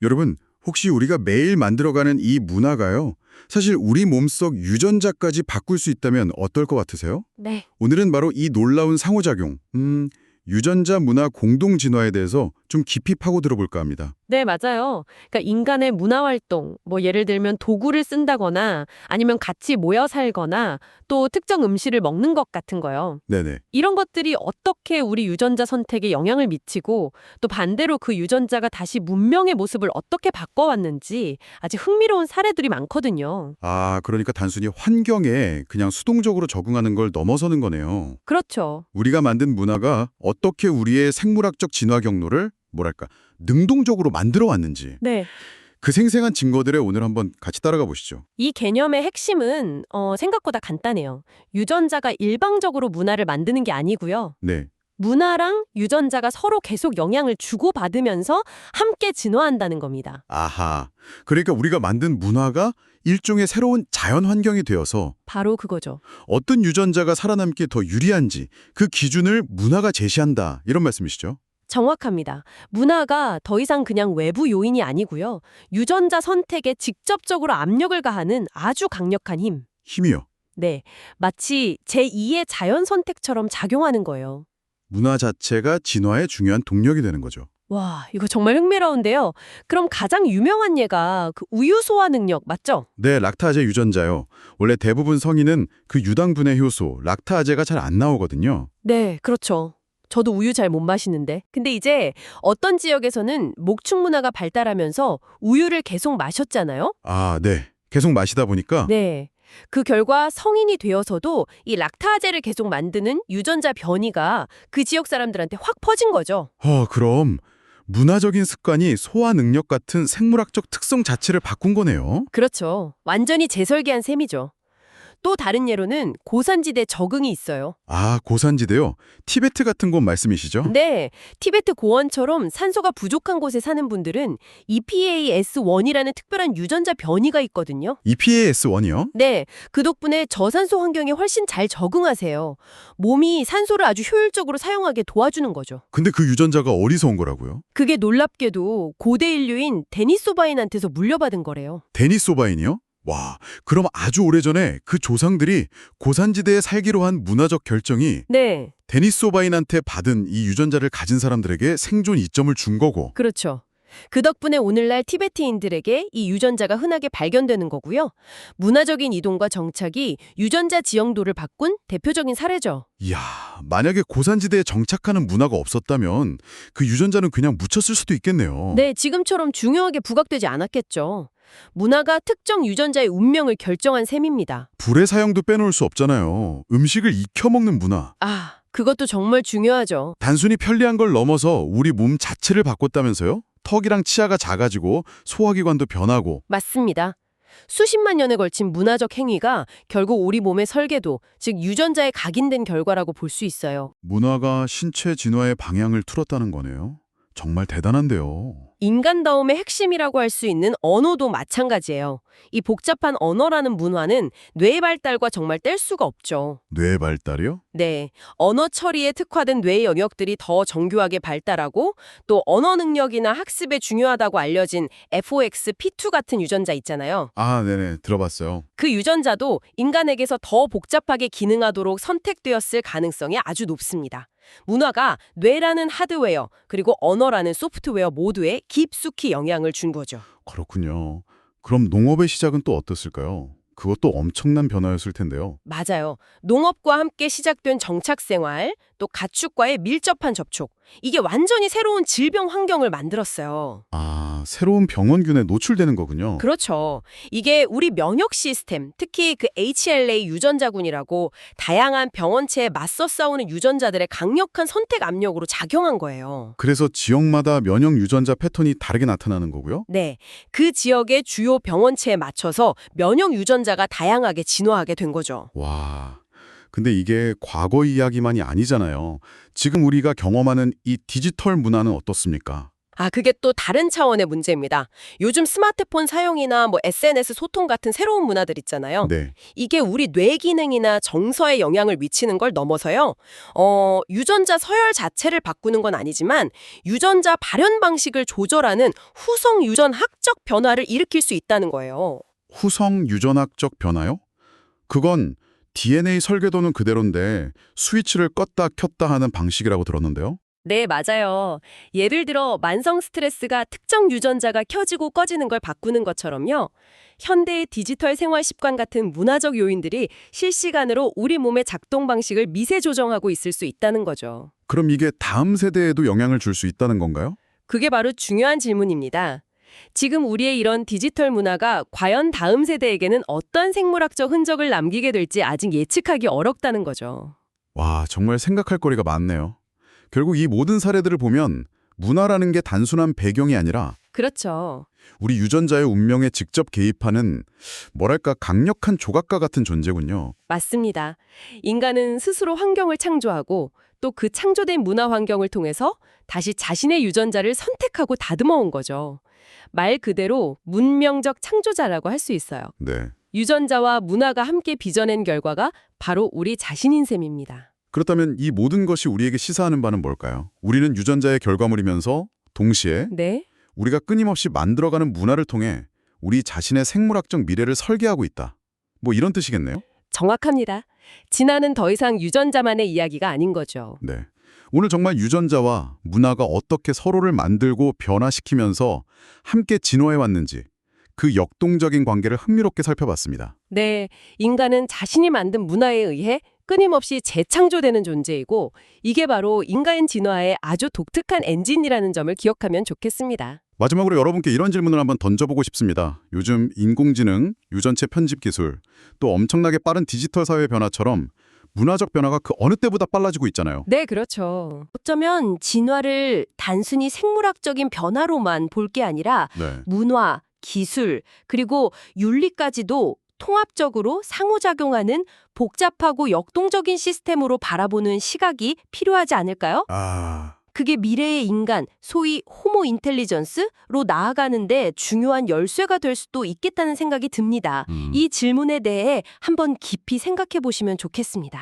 여러분, 혹시 우리가 매일 만들어가는 이 문화가요, 사실 우리 몸속 유전자까지 바꿀 수 있다면 어떨 것 같으세요? 네. 오늘은 바로 이 놀라운 상호작용, 유전자 문화 공동 진화에 대해서 좀 깊이 파고 들어볼까 합니다. 네, 맞아요. 그러니까 인간의 문화 활동, 뭐 예를 들면 도구를 쓴다거나 아니면 같이 모여 살거나 또 특정 음식을 먹는 것 같은 거요. 네네. 이런 것들이 어떻게 우리 유전자 선택에 영향을 미치고 또 반대로 그 유전자가 다시 문명의 모습을 어떻게 바꿔왔는지 아주 흥미로운 사례들이 많거든요. 아, 그러니까 단순히 환경에 그냥 수동적으로 적응하는 걸 넘어서는 거네요. 그렇죠. 우리가 만든 문화가 어떻게 우리의 생물학적 진화 경로를 뭐랄까 능동적으로 만들어 왔는지 네. 그 생생한 증거들에 오늘 한번 같이 따라가 보시죠. 이 개념의 핵심은 생각보다 간단해요. 유전자가 일방적으로 문화를 만드는 게 아니고요. 네. 문화랑 유전자가 서로 계속 영향을 주고받으면서 함께 진화한다는 겁니다. 아하. 그러니까 우리가 만든 문화가 일종의 새로운 자연 환경이 되어서 바로 그거죠. 어떤 유전자가 살아남기에 더 유리한지 그 기준을 문화가 제시한다. 이런 말씀이시죠? 정확합니다. 문화가 더 이상 그냥 외부 요인이 아니고요. 유전자 선택에 직접적으로 압력을 가하는 아주 강력한 힘. 힘이요. 네, 마치 제2의 자연 선택처럼 작용하는 거예요. 문화 자체가 진화의 중요한 동력이 되는 거죠. 와, 이거 정말 흥미로운데요. 그럼 가장 유명한 예가 그 우유 소화 능력 맞죠? 네, 락타제 유전자요. 원래 대부분 성인은 그 유당분해 효소, 락타제가 잘 안 나오거든요. 네, 그렇죠. 저도 우유 잘 못 마시는데. 근데 이제 어떤 지역에서는 목축 문화가 발달하면서 우유를 계속 마셨잖아요? 아, 네. 계속 마시다 보니까 네. 그 결과 성인이 되어서도 이 락타제를 계속 만드는 유전자 변이가 그 지역 사람들한테 확 퍼진 거죠. 그럼 문화적인 습관이 소화 능력 같은 생물학적 특성 자체를 바꾼 거네요. 그렇죠. 완전히 재설계한 셈이죠. 또 다른 예로는 고산지대 적응이 있어요. 아, 고산지대요? 티베트 같은 곳 말씀이시죠? 네, 티베트 고원처럼 산소가 부족한 곳에 사는 분들은 EPAS1이라는 특별한 유전자 변이가 있거든요. EPAS1이요? 네, 그 덕분에 저산소 환경에 훨씬 잘 적응하세요. 몸이 산소를 아주 효율적으로 사용하게 도와주는 거죠. 근데 그 유전자가 어디서 온 거라고요? 그게 놀랍게도 고대 인류인 데니소바인한테서 물려받은 거래요. 데니소바인이요? 와, 그럼 아주 오래전에 그 조상들이 고산지대에 살기로 한 문화적 결정이 네, 데니소바인한테 받은 이 유전자를 가진 사람들에게 생존 이점을 준 거고. 그렇죠. 그 덕분에 오늘날 티베트인들에게 이 유전자가 흔하게 발견되는 거고요. 문화적인 이동과 정착이 유전자 지형도를 바꾼 대표적인 사례죠. 이야, 만약에 고산지대에 정착하는 문화가 없었다면 그 유전자는 그냥 묻혔을 수도 있겠네요. 네, 지금처럼 중요하게 부각되지 않았겠죠. 문화가 특정 유전자의 운명을 결정한 셈입니다. 불의 사용도 빼놓을 수 없잖아요. 음식을 익혀 먹는 문화. 아, 그것도 정말 중요하죠. 단순히 편리한 걸 넘어서 우리 몸 자체를 바꿨다면서요? 턱이랑 치아가 작아지고 소화기관도 변하고. 맞습니다. 수십만 년에 걸친 문화적 행위가 결국 우리 몸의 설계도, 즉 유전자에 각인된 결과라고 볼 수 있어요. 문화가 신체 진화의 방향을 틀었다는 거네요. 정말 대단한데요. 인간다움의 핵심이라고 할 수 있는 언어도 마찬가지예요. 이 복잡한 언어라는 문화는 뇌 발달과 정말 뗄 수가 없죠. 뇌 발달이요? 네, 언어 처리에 특화된 뇌 영역들이 더 정교하게 발달하고 또 언어 능력이나 학습에 중요하다고 알려진 FOXP2 같은 유전자 있잖아요. 아, 네네. 들어봤어요. 그 유전자도 인간에게서 더 복잡하게 기능하도록 선택되었을 가능성이 아주 높습니다. 문화가 뇌라는 하드웨어 그리고 언어라는 소프트웨어 모두에 깊숙이 영향을 준 거죠. 그렇군요. 그럼 농업의 시작은 또 어땠을까요? 그것도 엄청난 변화였을 텐데요. 맞아요. 농업과 함께 시작된 정착 생활, 또 가축과의 밀접한 접촉. 이게 완전히 새로운 질병 환경을 만들었어요. 아, 새로운 병원균에 노출되는 거군요. 그렇죠. 이게 우리 면역 시스템, 특히 그 HLA 유전자군이라고 다양한 병원체에 맞서 싸우는 유전자들의 강력한 선택 압력으로 작용한 거예요. 그래서 지역마다 면역 유전자 패턴이 다르게 나타나는 거고요? 네, 그 지역의 주요 병원체에 맞춰서 면역 유전자가 다양하게 진화하게 된 거죠. 와, 근데 이게 과거 이야기만이 아니잖아요. 지금 우리가 경험하는 이 디지털 문화는 어떻습니까? 그게 또 다른 차원의 문제입니다. 요즘 스마트폰 사용이나 SNS 소통 같은 새로운 문화들 있잖아요. 네. 이게 우리 뇌 기능이나 정서에 영향을 미치는 걸 넘어서요. 유전자 서열 자체를 바꾸는 건 아니지만 유전자 발현 방식을 조절하는 후성 유전학적 변화를 일으킬 수 있다는 거예요. 후성 유전학적 변화요? 그건 DNA 설계도는 그대로인데 스위치를 껐다 켰다 하는 방식이라고 들었는데요. 네, 맞아요. 예를 들어 만성 스트레스가 특정 유전자가 켜지고 꺼지는 걸 바꾸는 것처럼요. 현대의 디지털 생활 습관 같은 문화적 요인들이 실시간으로 우리 몸의 작동 방식을 미세 조정하고 있을 수 있다는 거죠. 그럼 이게 다음 세대에도 영향을 줄 수 있다는 건가요? 그게 바로 중요한 질문입니다. 지금 우리의 이런 디지털 문화가 과연 다음 세대에게는 어떤 생물학적 흔적을 남기게 될지 아직 예측하기 어렵다는 거죠. 와, 정말 생각할 거리가 많네요. 결국 이 모든 사례들을 보면 문화라는 게 단순한 배경이 아니라 그렇죠. 우리 유전자의 운명에 직접 개입하는 뭐랄까 강력한 조각가 같은 존재군요. 맞습니다. 인간은 스스로 환경을 창조하고 또 그 창조된 문화 환경을 통해서 다시 자신의 유전자를 선택하고 다듬어 온 거죠. 말 그대로 문명적 창조자라고 할 수 있어요. 네. 유전자와 문화가 함께 빚어낸 결과가 바로 우리 자신인 셈입니다. 그렇다면 이 모든 것이 우리에게 시사하는 바는 뭘까요? 우리는 유전자의 결과물이면서 동시에 네? 우리가 끊임없이 만들어가는 문화를 통해 우리 자신의 생물학적 미래를 설계하고 있다. 뭐 이런 뜻이겠네요? 정확합니다. 진화는 더 이상 유전자만의 이야기가 아닌 거죠. 네. 오늘 정말 유전자와 문화가 어떻게 서로를 만들고 변화시키면서 함께 진화해왔는지 그 역동적인 관계를 흥미롭게 살펴봤습니다. 네, 인간은 자신이 만든 문화에 의해 끊임없이 재창조되는 존재이고 이게 바로 인간 진화의 아주 독특한 엔진이라는 점을 기억하면 좋겠습니다. 마지막으로 여러분께 이런 질문을 한번 던져보고 싶습니다. 요즘 인공지능, 유전체 편집 기술, 또 엄청나게 빠른 디지털 사회 변화처럼 문화적 변화가 그 어느 때보다 빨라지고 있잖아요. 네, 그렇죠. 어쩌면 진화를 단순히 생물학적인 변화로만 볼 게 아니라 네. 문화, 기술, 그리고 윤리까지도 통합적으로 상호작용하는 복잡하고 역동적인 시스템으로 바라보는 시각이 필요하지 않을까요? 그게 미래의 인간, 소위 호모 인텔리전스로 나아가는데 중요한 열쇠가 될 수도 있겠다는 생각이 듭니다. 이 질문에 대해 한번 깊이 생각해 보시면 좋겠습니다.